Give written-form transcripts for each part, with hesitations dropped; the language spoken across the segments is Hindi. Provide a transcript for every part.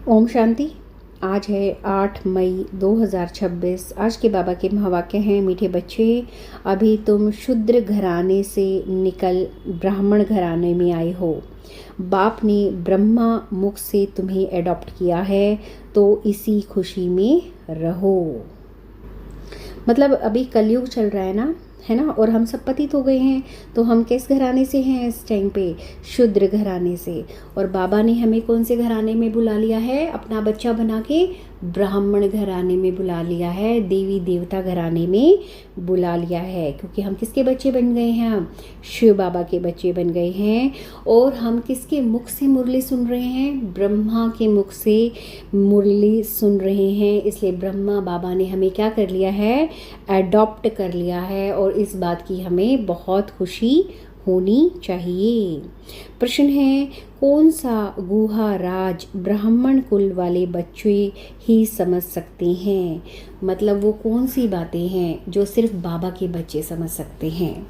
ओम शांति। आज है 8 मई 2026। आज के बाबा के महावाक्य हैं, मीठे बच्चे, अभी तुम शूद्र घराने से निकल ब्राह्मण घराने में आए हो। बाप ने ब्रह्मा मुख से तुम्हें एडॉप्ट किया है, तो इसी खुशी में रहो। मतलब अभी कलयुग चल रहा है ना, है ना, और हम सब पतित हो गए हैं। तो हम किस घराने से हैं इस टाइम पे? शूद्र घराने से। और बाबा ने हमें कौन से घराने में बुला लिया है? अपना बच्चा बना के ब्राह्मण घराने में बुला लिया है, देवी देवता घराने में बुला लिया है। क्योंकि हम किसके बच्चे बन गए हैं? हम शिव बाबा के बच्चे बन गए हैं। और हम किसके मुख से मुरली सुन रहे हैं? ब्रह्मा के मुख से मुरली सुन रहे हैं। इसलिए ब्रह्मा बाबा ने हमें क्या कर लिया है? एडॉप्ट कर लिया है। और इस बात की हमें बहुत खुशी होनी चाहिए। प्रश्न है, कौन सा गुहा राज ब्राह्मण कुल वाले बच्चे ही समझ सकते हैं? मतलब वो कौन सी बातें हैं जो सिर्फ बाबा के बच्चे समझ सकते हैं?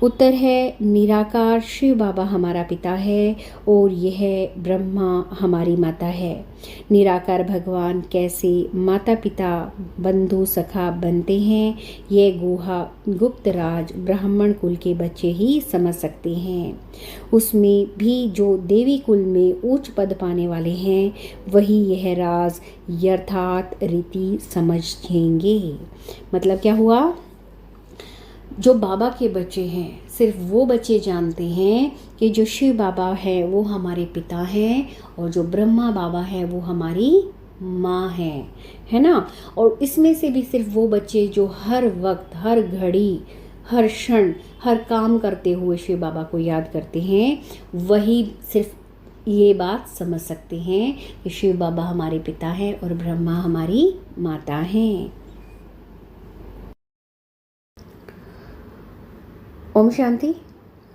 उत्तर है, निराकार शिव बाबा हमारा पिता है और यह ब्रह्मा हमारी माता है। निराकार भगवान कैसे माता पिता बंधु सखा बनते हैं, यह गुहा गुप्त राज ब्राह्मण कुल के बच्चे ही समझ सकते हैं। उसमें भी जो देवी कुल में उच्च पद पाने वाले हैं, वही यह राज यथार्थ रीति समझेंगे। मतलब क्या हुआ? जो बाबा के बच्चे हैं, सिर्फ वो बच्चे जानते हैं कि जो शिव बाबा है वो हमारे पिता हैं और जो ब्रह्मा बाबा है वो हमारी माँ है ना। और इसमें से भी सिर्फ वो बच्चे जो हर वक्त, हर घड़ी, हर क्षण, हर काम करते हुए शिव बाबा को याद करते हैं, वही सिर्फ ये बात समझ सकते हैं कि शिव बाबा हमारे पिता हैं और ब्रह्मा हमारी माता हैं। ओम शांति।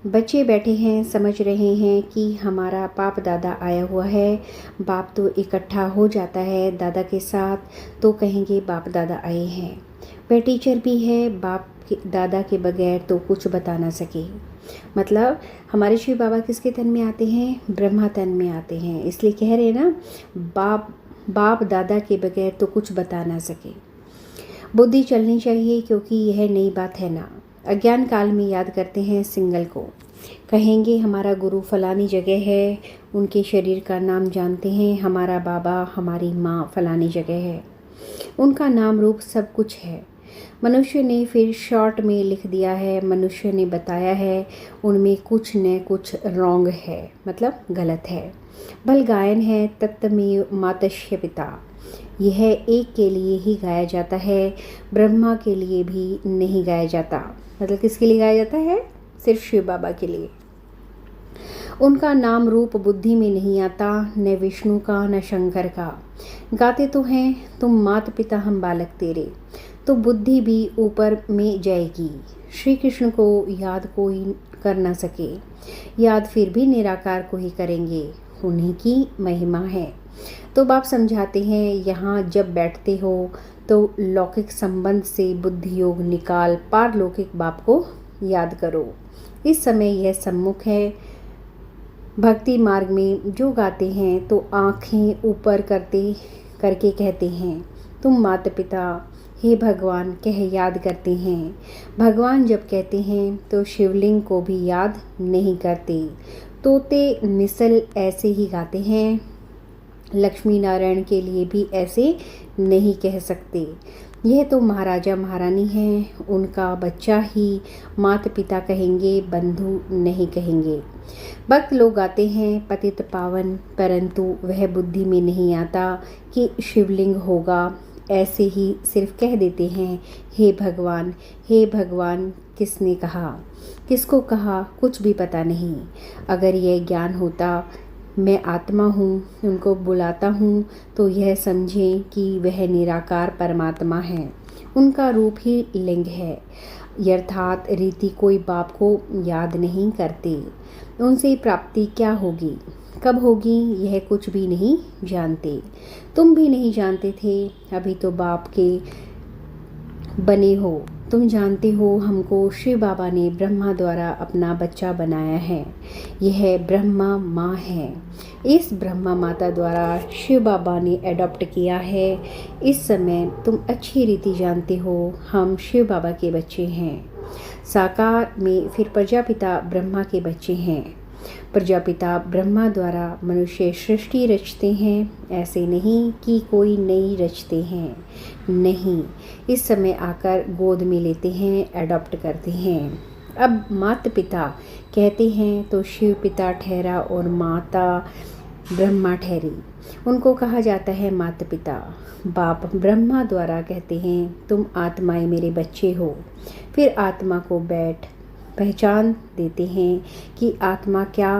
बच्चे बैठे हैं, समझ रहे हैं कि हमारा बाप दादा आया हुआ है। बाप तो इकट्ठा हो जाता है दादा के साथ, तो कहेंगे बाप दादा आए हैं। वह टीचर भी है, बाप दादा के बगैर तो कुछ बता ना सके। मतलब हमारे शिव बाबा किसके तन में आते हैं? ब्रह्मा तन में आते हैं। इसलिए कह रहे हैं ना, बाप दादा के बगैर तो कुछ बता ना सके। बुद्धि चलनी चाहिए, क्योंकि यह नई बात है ना। अज्ञान काल में याद करते हैं सिंगल को, कहेंगे हमारा गुरु फलानी जगह है, उनके शरीर का नाम जानते हैं, हमारा बाबा हमारी माँ फलानी जगह है, उनका नाम रूप सब कुछ है। मनुष्य ने फिर शॉर्ट में लिख दिया है, मनुष्य ने बताया है, उनमें कुछ न कुछ रॉन्ग है, मतलब गलत है। भल गायन है तत्तमेव मातस्य पिता, यह एक के लिए ही गाया जाता है, ब्रह्मा के लिए भी नहीं गाया जाता। मतलब किसके लिए गाया जाता है? सिर्फ शिव बाबा के लिए। उनका नाम रूप बुद्धि में नहीं आता, न विष्णु का न शंकर का। गाते तो हैं तुम माता पिता हम बालक तेरे, तो बुद्धि भी ऊपर में जाएगी। श्री कृष्ण को याद कोई कर ना सके, याद फिर भी निराकार को ही करेंगे, उन्हीं की महिमा है। तो बाप समझाते हैं, यहाँ जब बैठते हो तो लौकिक संबंध से बुद्धि योग निकाल पारलौकिक बाप को याद करो। इस समय यह सम्मुख है। भक्ति मार्ग में जो गाते हैं तो आँखें ऊपर करके कहते हैं, तुम माता पिता हे भगवान कह याद करते हैं। भगवान जब कहते हैं तो शिवलिंग को भी याद नहीं करते। तोते मिसल ऐसे ही गाते हैं, लक्ष्मी नारायण के लिए भी ऐसे नहीं कह सकते। यह तो महाराजा महारानी हैं, उनका बच्चा ही माता पिता कहेंगे, बंधु नहीं कहेंगे। भक्त लोग गाते हैं पतित पावन, परंतु वह बुद्धि में नहीं आता कि शिवलिंग होगा। ऐसे ही सिर्फ कह देते हैं हे भगवान, हे भगवान। किसने कहा, किसको कहा, कुछ भी पता नहीं। अगर यह ज्ञान होता, मैं आत्मा हूँ, उनको बुलाता हूँ, तो यह समझें कि वह निराकार परमात्मा है, उनका रूप ही लिंग है। यथार्थ रीति कोई बाप को याद नहीं करते। उनसे प्राप्ति क्या होगी, कब होगी, यह कुछ भी नहीं जानते। तुम भी नहीं जानते थे, अभी तो बाप के बने हो, तुम जानते हो हमको शिव बाबा ने ब्रह्मा द्वारा अपना बच्चा बनाया है। यह ब्रह्मा माँ है। इस ब्रह्मा माता द्वारा शिव बाबा ने एडॉप्ट किया है। इस समय तुम अच्छी रीति जानते हो हम शिव बाबा के बच्चे हैं। साकार में फिर प्रजापिता ब्रह्मा के बच्चे हैं। प्रजापिता ब्रह्मा द्वारा मनुष्य सृष्टि रचते हैं, ऐसे नहीं कि कोई नई रचते हैं। नहीं, इस समय आकर गोद में लेते हैं, एडॉप्ट करते हैं। अब माता पिता कहते हैं तो शिव पिता ठहरा और माता ब्रह्मा ठहरी। उनको कहा जाता है माता पिता। बाप ब्रह्मा द्वारा कहते हैं तुम आत्माएं मेरे बच्चे हो। फिर आत्मा को पहचान देते हैं कि आत्मा क्या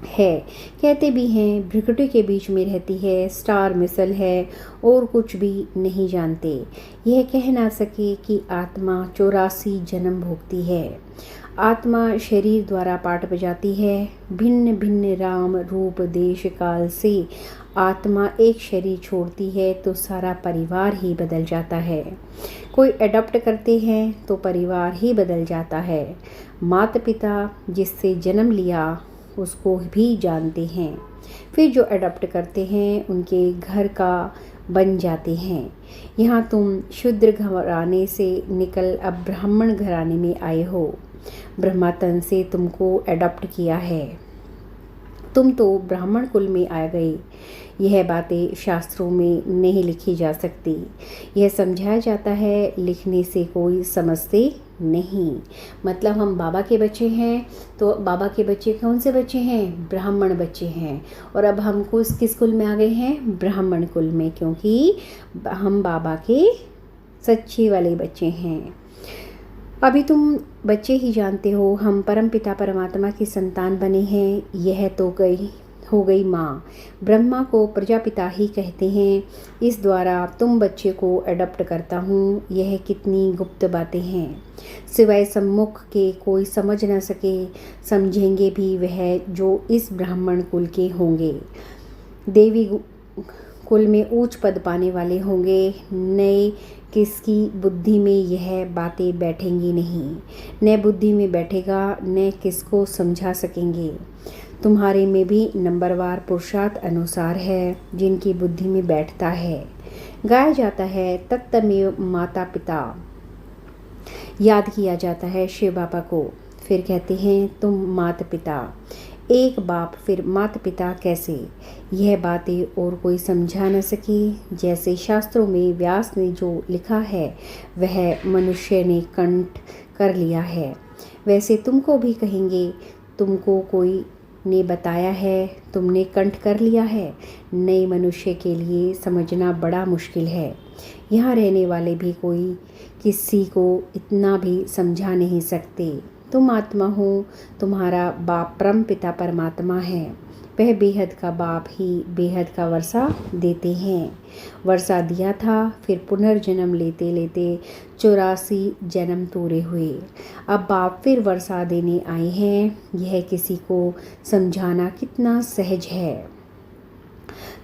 है। कहते भी हैं भ्रिकुटी के बीच में रहती है, स्टार मिसल है और कुछ भी नहीं जानते। यह कह ना सके कि आत्मा 84 जन्म भोगती है। आत्मा शरीर द्वारा पाठ बजाती है। भिन्न भिन्न राम रूप देश काल से आत्मा एक शरीर छोड़ती है तो सारा परिवार ही बदल जाता है। कोई एडॉप्ट करते हैं तो परिवार ही बदल जाता है। माता पिता जिससे जन्म लिया उसको भी जानते हैं। फिर जो एडॉप्ट करते हैं उनके घर का बन जाते हैं। यहाँ तुम शूद्र घराने से निकल अब ब्राह्मण घराने में आए हो। ब्रह्मातन से तुमको एडॉप्ट किया है। तुम तो ब्राह्मण कुल में आ गए। यह बातें शास्त्रों में नहीं लिखी जा सकती। यह समझाया जाता है, लिखने से कोई समझते नहीं। मतलब हम बाबा के बच्चे हैं तो बाबा के बच्चे कौन से बच्चे हैं? ब्राह्मण बच्चे हैं। और अब हम किस कुल में आ गए हैं? ब्राह्मण कुल में, क्योंकि हम बाबा के सच्चे वाले बच्चे हैं। अभी तुम बच्चे ही जानते हो हम परमपिता परमात्मा की संतान बने हैं। यह तो हो गई माँ। ब्रह्मा को प्रजापिता ही कहते हैं। इस द्वारा तुम बच्चे को एडॉप्ट करता हूँ। यह कितनी गुप्त बातें हैं, सिवाय सम्मुख के कोई समझ न सके। समझेंगे भी वह जो इस ब्राह्मण कुल के होंगे। देवी कुल में ऊंच पद पाने वाले होंगे। नए किसकी बुद्धि में यह बातें बैठेंगी नहीं। न बुद्धि में बैठेगा, न किसको समझा सकेंगे। तुम्हारे में भी नंबरवार पुरुषार्थ अनुसार है जिनकी बुद्धि में बैठता है। गाया जाता है तत्तमेव माता पिता। याद किया जाता है शिव बाबा को। फिर कहते हैं तुम माता पिता। एक बाप फिर माता पिता कैसे? यह बातें और कोई समझा न सके। जैसे शास्त्रों में व्यास ने जो लिखा है वह मनुष्य ने कंठ कर लिया है, वैसे तुमको भी कहेंगे। तुमको कोई ने बताया है, तुमने कंठ कर लिया है। नए मनुष्य के लिए समझना बड़ा मुश्किल है। यहाँ रहने वाले भी कोई किसी को इतना भी समझा नहीं सकते। तुम आत्मा हो, तुम्हारा बाप परम पिता परमात्मा है। वह बेहद का बाप ही बेहद का वर्षा देते हैं। वर्षा दिया था, फिर पुनर्जन्म लेते लेते 84 जन्म तूरे हुए। अब बाप फिर वर्षा देने आए हैं। यह किसी को समझाना कितना सहज है।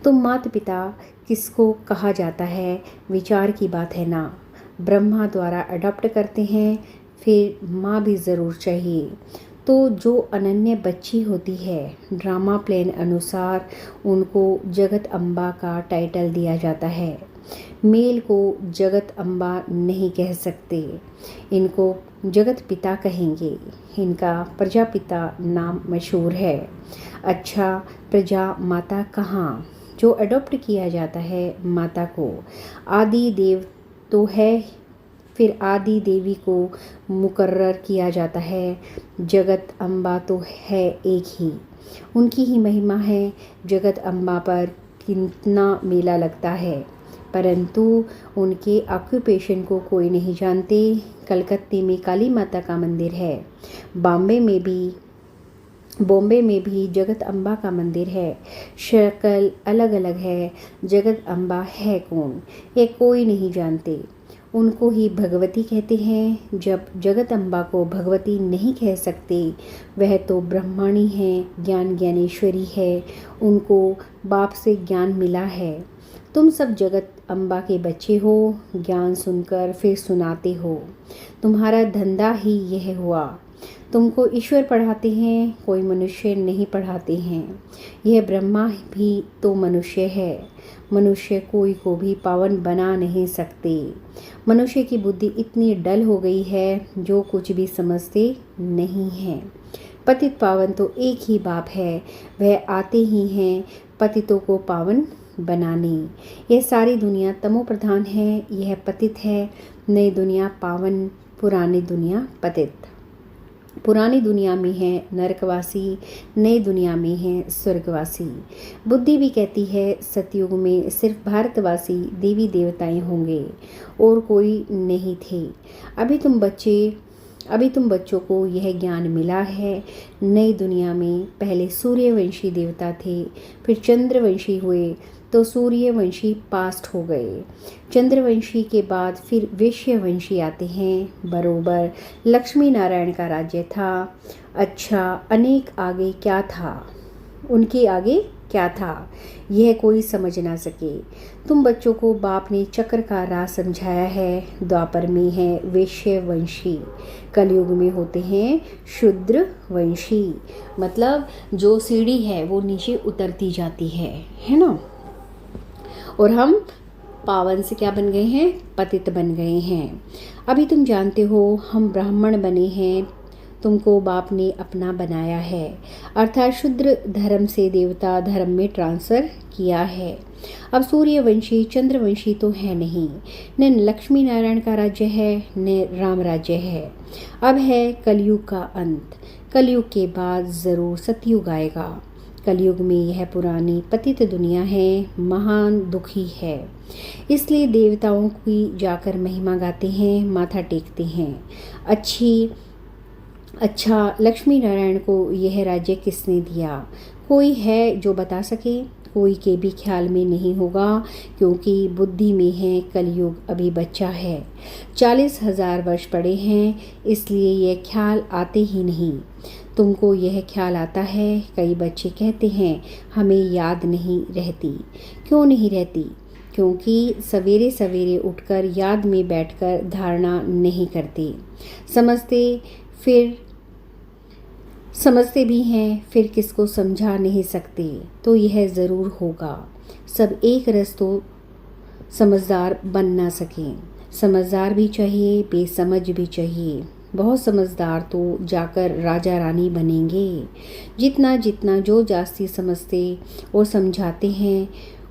तुम माता पिता किसको कहा जाता है, विचार की बात है ना। ब्रह्मा द्वारा अडॉप्ट करते हैं, फिर माँ भी ज़रूर चाहिए। तो जो अनन्य बच्ची होती है, ड्रामा प्लान अनुसार उनको जगत अम्बा का टाइटल दिया जाता है। मेल को जगत अम्बा नहीं कह सकते, इनको जगत पिता कहेंगे। इनका प्रजापिता नाम मशहूर है। अच्छा, प्रजा माता कहाँ? जो अडॉप्ट किया जाता है माता को। आदि देव तो है, फिर आदि देवी को मुकर्रर किया जाता है। जगत अम्बा तो है एक ही, उनकी ही महिमा है। जगत अम्बा पर कितना मेला लगता है, परंतु उनके ऑक्यूपेशन को कोई नहीं जानते। कलकत्ते में काली माता का मंदिर है। बॉम्बे में भी जगत अम्बा का मंदिर है। शक्ल अलग अलग है। जगत अम्बा है कौन, ये कोई नहीं जानते। उनको ही भगवती कहते हैं। जब जगत अम्बा को भगवती नहीं कह सकते, वह तो ब्रह्माणी है, ज्ञान ज्ञानेश्वरी है। उनको बाप से ज्ञान मिला है। तुम सब जगत अम्बा के बच्चे हो, ज्ञान सुनकर फिर सुनाते हो। तुम्हारा धंधा ही यह हुआ। तुमको ईश्वर पढ़ाते हैं, कोई मनुष्य नहीं पढ़ाते हैं। यह ब्रह्मा भी तो मनुष्य है। मनुष्य कोई को भी पावन बना नहीं सकते। मनुष्य की बुद्धि इतनी डल हो गई है जो कुछ भी समझते नहीं हैं। पतित पावन तो एक ही बाप है, वह आते ही हैं पतितों को पावन बनाने। यह सारी दुनिया तमो प्रधान है, यह पतित है। नई दुनिया पावन, पुरानी दुनिया पतित। पुरानी दुनिया में है नरकवासी, नई दुनिया में है स्वर्गवासी। बुद्धि भी कहती है सतयुग में सिर्फ भारतवासी देवी देवताएं होंगे और कोई नहीं थे। अभी तुम बच्चों को यह ज्ञान मिला है। नई दुनिया में पहले सूर्यवंशी देवता थे, फिर चंद्रवंशी हुए तो सूर्यवंशी पास्ट हो गए। चंद्रवंशी के बाद फिर वैश्यवंशी आते हैं। बरोबर लक्ष्मी नारायण का राज्य था। अच्छा, अनेक आगे क्या था, उनके आगे क्या था, यह कोई समझ ना सके। तुम बच्चों को बाप ने चक्र का राज समझाया है। द्वापर में है वैश्यवंशी, कलयुग में होते हैं शूद्रवंशी। मतलब जो सीढ़ी है वो नीचे उतरती जाती है ना। और हम पावन से क्या बन गए हैं, पतित बन गए हैं। अभी तुम जानते हो हम ब्राह्मण बने हैं, तुमको बाप ने अपना बनाया है, अर्थात शूद्र धर्म से देवता धर्म में ट्रांसफर किया है। अब सूर्यवंशी चंद्रवंशी तो है नहीं, न लक्ष्मी नारायण का राज्य है न राम राज्य है। अब है कलयुग का अंत। कलयुग के बाद जरूर सतयुग आएगा। कलयुग में यह पुरानी पतित दुनिया है, महान दुखी है। इसलिए देवताओं की जाकर महिमा गाते हैं, माथा टेकते हैं। अच्छा, लक्ष्मी नारायण को यह राज्य किसने दिया? कोई है जो बता सके? कोई के भी ख्याल में नहीं होगा, क्योंकि बुद्धि में है कलयुग अभी बच्चा है। 40,000 वर्ष पड़े हैं, इसलिए यह ख्याल आते ही नहीं। तुमको यह ख्याल आता है। कई बच्चे कहते हैं हमें याद नहीं रहती। क्यों नहीं रहती? क्योंकि सवेरे सवेरे उठकर याद में बैठकर धारणा नहीं करते। समझते भी हैं, फिर किसको समझा नहीं सकते। तो यह ज़रूर होगा, सब एक रस तो समझदार बन ना सकें। समझदार भी चाहिए, बेसमझ भी चाहिए। बहुत समझदार तो जाकर राजा रानी बनेंगे। जितना जितना जो जास्ती समझते और समझाते हैं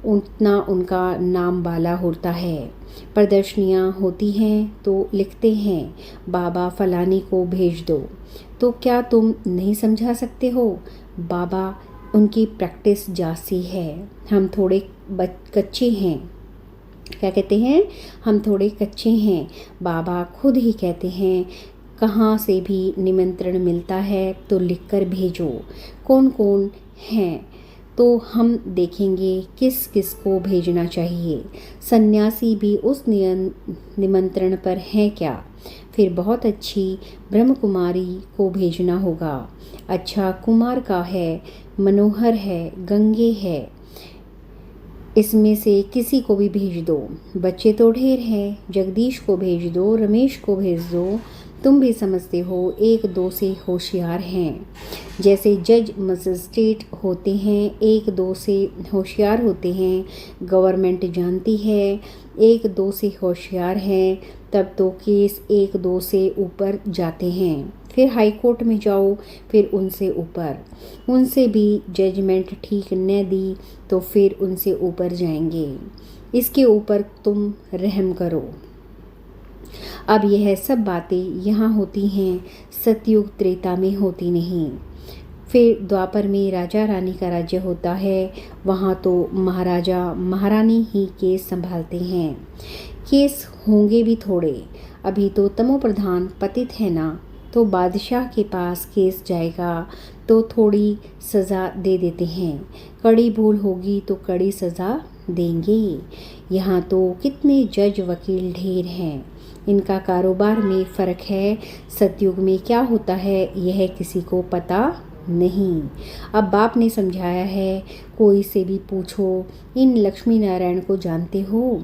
उतना उनका नाम बाला होता है। प्रदर्शनियाँ होती हैं तो लिखते हैं बाबा फलानी को भेज दो। तो क्या तुम नहीं समझा सकते हो? बाबा उनकी प्रैक्टिस जास्ती है। हम थोड़े कच्चे हैं। क्या कहते हैं? हम थोड़े कच्चे हैं। बाबा खुद ही कहते हैं कहाँ से भी निमंत्रण मिलता है तो लिखकर भेजो। कौन कौन हैं तो हम देखेंगे किस किस को भेजना चाहिए। सन्यासी भी उस निमंत्रण पर हैं क्या? फिर बहुत अच्छी ब्रह्म कुमारी को भेजना होगा। अच्छा, कुमार का है, मनोहर है, गंगे है, इसमें से किसी को भी भेज दो। बच्चे तो ढेर हैं, जगदीश को भेज दो, रमेश को भेज दो। तुम भी समझते हो एक दो से होशियार हैं। जैसे जज मजिस्ट्रेट होते हैं, एक दो से होशियार होते हैं। गवर्नमेंट जानती है एक दो से होशियार हैं, तब तो केस एक दो से ऊपर जाते हैं। फिर हाई कोर्ट में जाओ, फिर उनसे ऊपर। उनसे भी जजमेंट ठीक न दी तो फिर उनसे ऊपर जाएंगे। इसके ऊपर तुम रहम करो। अब यह सब बातें यहाँ होती हैं, सतयुग त्रेता में होती नहीं। फिर द्वापर में राजा रानी का राज्य होता है, वहाँ तो महाराजा महारानी ही केस संभालते हैं। केस होंगे भी थोड़े। अभी तो तमो प्रधान पतित है ना, तो बादशाह के पास केस जाएगा तो थोड़ी सज़ा दे देते हैं। कड़ी भूल होगी तो कड़ी सज़ा देंगे। यहाँ तो कितने जज वकील ढेर हैं, इनका कारोबार में फ़र्क है। सतयुग में क्या होता है यह किसी को पता नहीं। अब बाप ने समझाया है, कोई से भी पूछो, इन लक्ष्मी नारायण को जानते हो?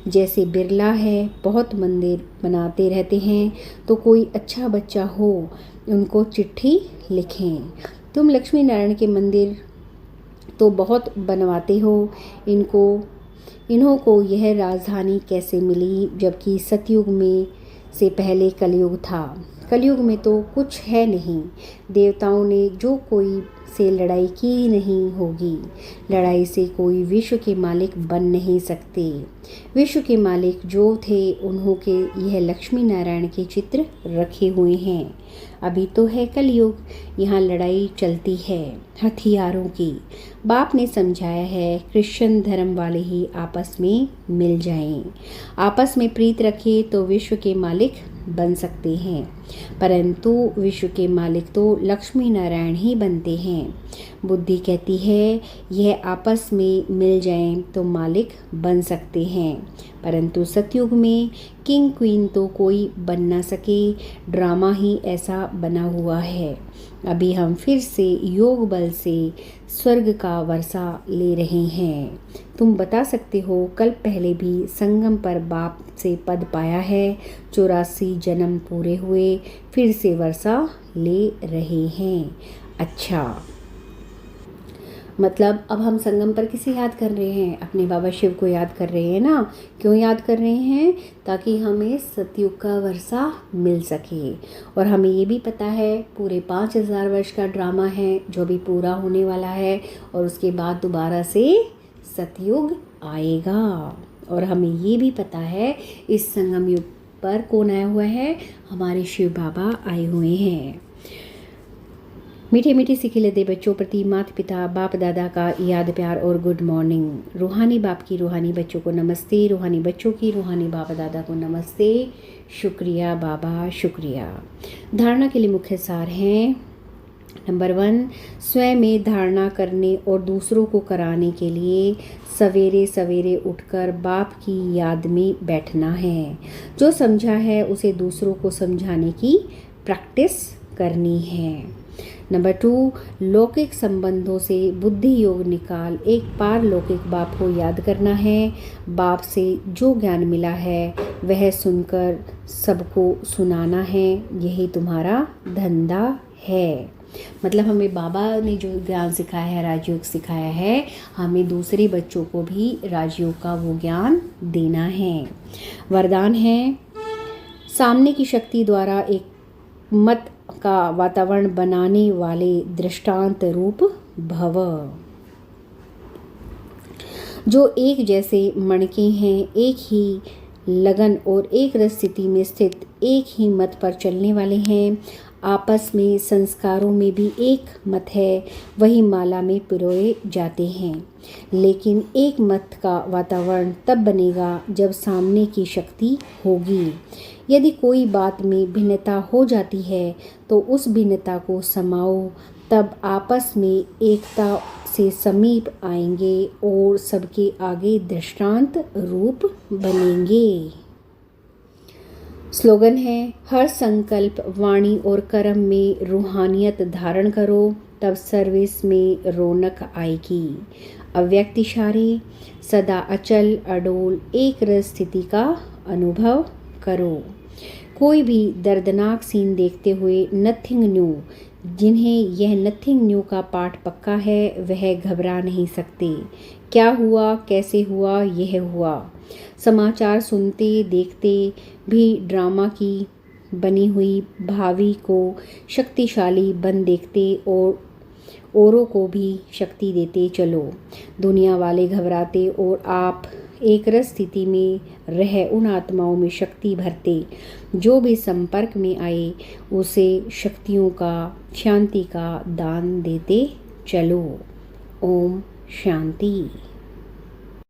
जैसे बिरला है, बहुत मंदिर बनाते रहते हैं, तो कोई अच्छा बच्चा हो उनको चिट्ठी लिखें। तुम लक्ष्मी नारायण के मंदिर तो बहुत बनवाते हो, इन्हों को यह राजधानी कैसे मिली, जबकि सतयुग में से पहले कलयुग था। कलयुग में तो कुछ है नहीं। देवताओं ने जो कोई से लड़ाई की नहीं होगी। लड़ाई से कोई विश्व के मालिक बन नहीं सकते। विश्व के मालिक जो थे, उन्हों के यह लक्ष्मी नारायण के चित्र रखे हुए हैं। अभी तो है कलयुग, यहाँ लड़ाई चलती है हथियारों की। बाप ने समझाया है, क्रिश्चियन धर्म वाले ही आपस में मिल जाएं। आपस में प्रीत रखें तो विश्व के मालिक बन सकते हैं, परंतु विश्व के मालिक तो लक्ष्मी नारायण ही बनते हैं। बुद्धि कहती है, यह आपस में मिल जाएं तो मालिक बन सकते हैं, परंतु सतयुग में किंग क्वीन तो कोई बन ना सके। ड्रामा ही ऐसा बना हुआ है। अभी हम फिर से योग बल से स्वर्ग का वर्षा ले रहे हैं। तुम बता सकते हो, कल पहले भी संगम पर बाप से पद पाया है, 84 जन्म पूरे हुए, फिर से वर्षा ले रहे हैं। अच्छा, मतलब अब हम संगम पर किसे याद कर रहे हैं? अपने बाबा शिव को याद कर रहे हैं ना। क्यों याद कर रहे हैं? ताकि हमें सतयुग का वर्षा मिल सके। और हमें ये भी पता है, पूरे 5000 वर्ष का ड्रामा है जो भी पूरा होने वाला है, और उसके बाद दोबारा से सतयुग आएगा। और हमें ये भी पता है, इस संगम युग पर कौन आया हुआ है? हमारे शिव बाबा आए हुए हैं। मीठे मीठे सी खिलते बच्चों प्रति माता पिता बाप दादा का याद प्यार और गुड मॉर्निंग। रूहानी बाप की रूहानी बच्चों को नमस्ते, रूहानी बच्चों की रूहानी बाप दादा को नमस्ते। शुक्रिया बाबा, शुक्रिया। धारणा के लिए मुख्य सार हैं। नंबर 1, स्वयं में धारणा करने और दूसरों को कराने के लिए सवेरे सवेरे उठकर बाप की याद में बैठना है। जो समझा है उसे दूसरों को समझाने की प्रैक्टिस करनी है। नंबर 2, लौकिक संबंधों से बुद्धि योग निकाल एक पारलौकिक बाप को याद करना है। बाप से जो ज्ञान मिला है वह सुनकर सबको सुनाना है। यही तुम्हारा धंधा है। मतलब हमें बाबा ने जो ज्ञान सिखाया है, राजयोग सिखाया है, हमें दूसरे बच्चों को भी राजयोग का वो ज्ञान देना है। वरदान है, सामने की शक्ति द्वारा एक मत का वातावरण बनाने वाले दृष्टांत रूप भव। जो एक जैसे मणके हैं, एक ही लगन और एक रस स्थिति में स्थित, एक ही मत पर चलने वाले हैं। आपस में संस्कारों में भी एक मत है, वही माला में पिरोए जाते हैं। लेकिन एक मत का वातावरण तब बनेगा जब सामने की शक्ति होगी। यदि कोई बात में भिन्नता हो जाती है तो उस भिन्नता को समाओ, तब आपस में एकता से समीप आएंगे और सबके आगे दृष्टांत रूप बनेंगे। स्लोगन है, हर संकल्प वाणी और कर्म में रूहानियत धारण करो, तब सर्विस में रौनक आएगी। अव्यक्त इशारे, सदा अचल अडोल एक रस स्थिति का अनुभव करो। कोई भी दर्दनाक सीन देखते हुए नथिंग न्यू, जिन्हें यह नथिंग न्यू का पाठ पक्का है, वह घबरा नहीं सकते। क्या हुआ, कैसे हुआ, यह हुआ। समाचार सुनते देखते भी ड्रामा की बनी हुई भावी को शक्तिशाली बन देखते और औरों को भी शक्ति देते चलो। दुनिया वाले घबराते और आप एक रस स्थिति में रह उन आत्माओं में शक्ति भरते। जो भी संपर्क में आए उसे शक्तियों का, शांति का दान देते चलो। ओम शांति।